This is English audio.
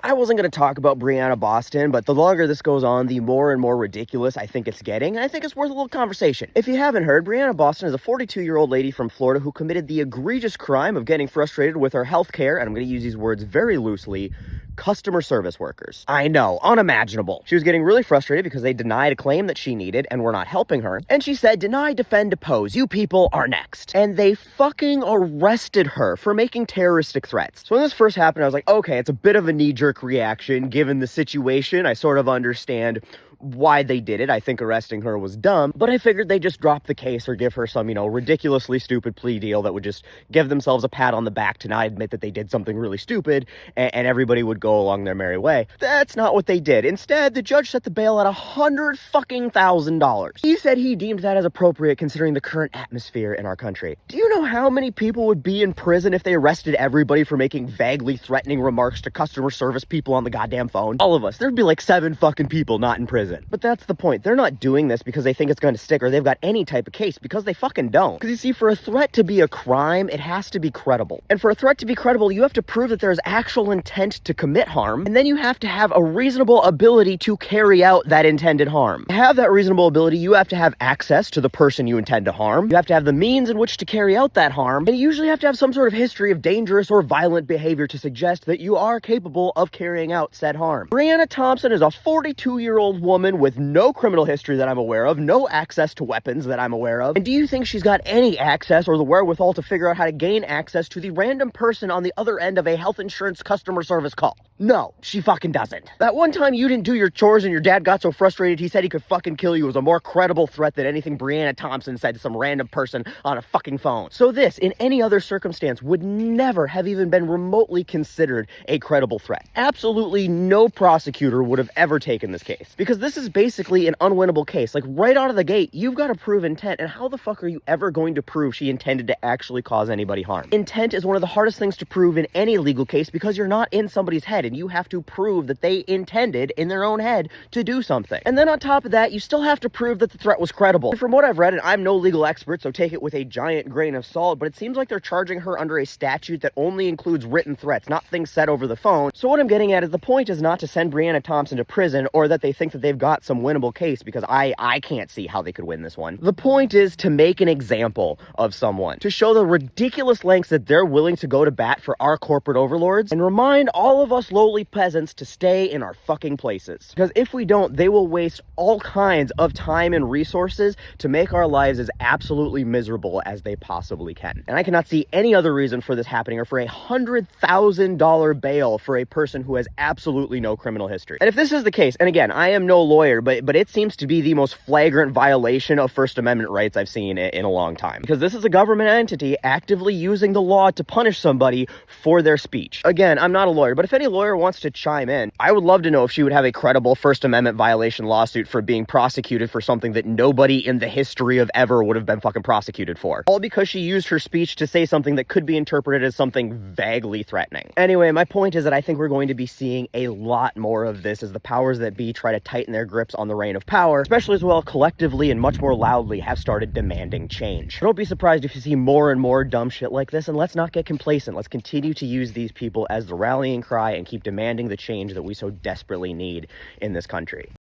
I wasn't going to talk about Briana Boston, but the longer this goes on, the more and more ridiculous I think it's getting, and I think it's worth a little conversation. If you haven't heard, Briana Boston is a 42-year-old lady from Florida who committed the egregious crime of getting frustrated with her healthcare, and I'm going to use these words very loosely, customer service workers. I know, unimaginable. She was getting really frustrated because they denied a claim that she needed and were not helping her, and she said, "Deny, defend, depose. You people are next." And they fucking arrested her for making terroristic threats. So when this first happened, I was like, okay, it's a bit of a knee-jerk reaction given the situation. I sort of understand why they did it. I think arresting her was dumb, but I figured they'd just drop the case or give her some, ridiculously stupid plea deal that would just give themselves a pat on the back to not admit that they did something really stupid, and everybody would go along their merry way. That's not what they did. Instead, the judge set the bail at $100,000. He said he deemed that as appropriate considering the current atmosphere in our country. Do you know how many people would be in prison if they arrested everybody for making vaguely threatening remarks to customer service people on the goddamn phone? All of us. There'd be like 7 fucking people not in prison. But that's the point. They're not doing this because they think it's going to stick or they've got any type of case, because they fucking don't. Because you see, for a threat to be a crime, it has to be credible. And for a threat to be credible, you have to prove that there's actual intent to commit harm, and then you have to have a reasonable ability to carry out that intended harm. To have that reasonable ability, you have to have access to the person you intend to harm, you have to have the means in which to carry out that harm, and you usually have to have some sort of history of dangerous or violent behavior to suggest that you are capable of carrying out said harm. Briana Thompson is a 42-year-old woman with no criminal history that I'm aware of, no access to weapons that I'm aware of, and do you think she's got any access or the wherewithal to figure out how to gain access to the random person on the other end of a health insurance customer service call? No, she fucking doesn't. That one time you didn't do your chores and your dad got so frustrated he said he could fucking kill you was a more credible threat than anything Briana Thompson said to some random person on a fucking phone. So this, in any other circumstance, would never have even been remotely considered a credible threat. Absolutely no prosecutor would have ever taken this case, because this is basically an unwinnable case. Like, right out of the gate, you've got to prove intent, and how the fuck are you ever going to prove she intended to actually cause anybody harm? Intent is one of the hardest things to prove in any legal case because you're not in somebody's head, and you have to prove that they intended in their own head to do something. And then on top of that, you still have to prove that the threat was credible. And from what I've read, and I'm no legal expert, so take it with a giant grain of salt, but it seems like they're charging her under a statute that only includes written threats, not things said over the phone. So what I'm getting at is the point is not to send Briana Thompson to prison, or that they think that they've got some winnable case, because I can't see how they could win this one. The point is to make an example of someone, to show the ridiculous lengths that they're willing to go to bat for our corporate overlords, and remind all of us lowly peasants to stay in our fucking places. Because if we don't, they will waste all kinds of time and resources to make our lives as absolutely miserable as they possibly can. And I cannot see any other reason for this happening, or for $100,000 bail for a person who has absolutely no criminal history. And if this is the case, and again, I am no lawyer, but it seems to be the most flagrant violation of First Amendment rights I've seen in a long time. Because this is a government entity actively using the law to punish somebody for their speech. Again, I'm not a lawyer, but if any lawyer wants to chime in, I would love to know if she would have a credible First Amendment violation lawsuit for being prosecuted for something that nobody in the history of ever would have been fucking prosecuted for. All because she used her speech to say something that could be interpreted as something vaguely threatening. Anyway, my point is that I think we're going to be seeing a lot more of this as the powers that be try to tighten their grips on the reign of power, especially as well collectively and much more loudly have started demanding change. Don't be surprised if you see more and more dumb shit like this, and let's not get complacent. Let's continue to use these people as the rallying cry and keep demanding the change that we so desperately need in this country.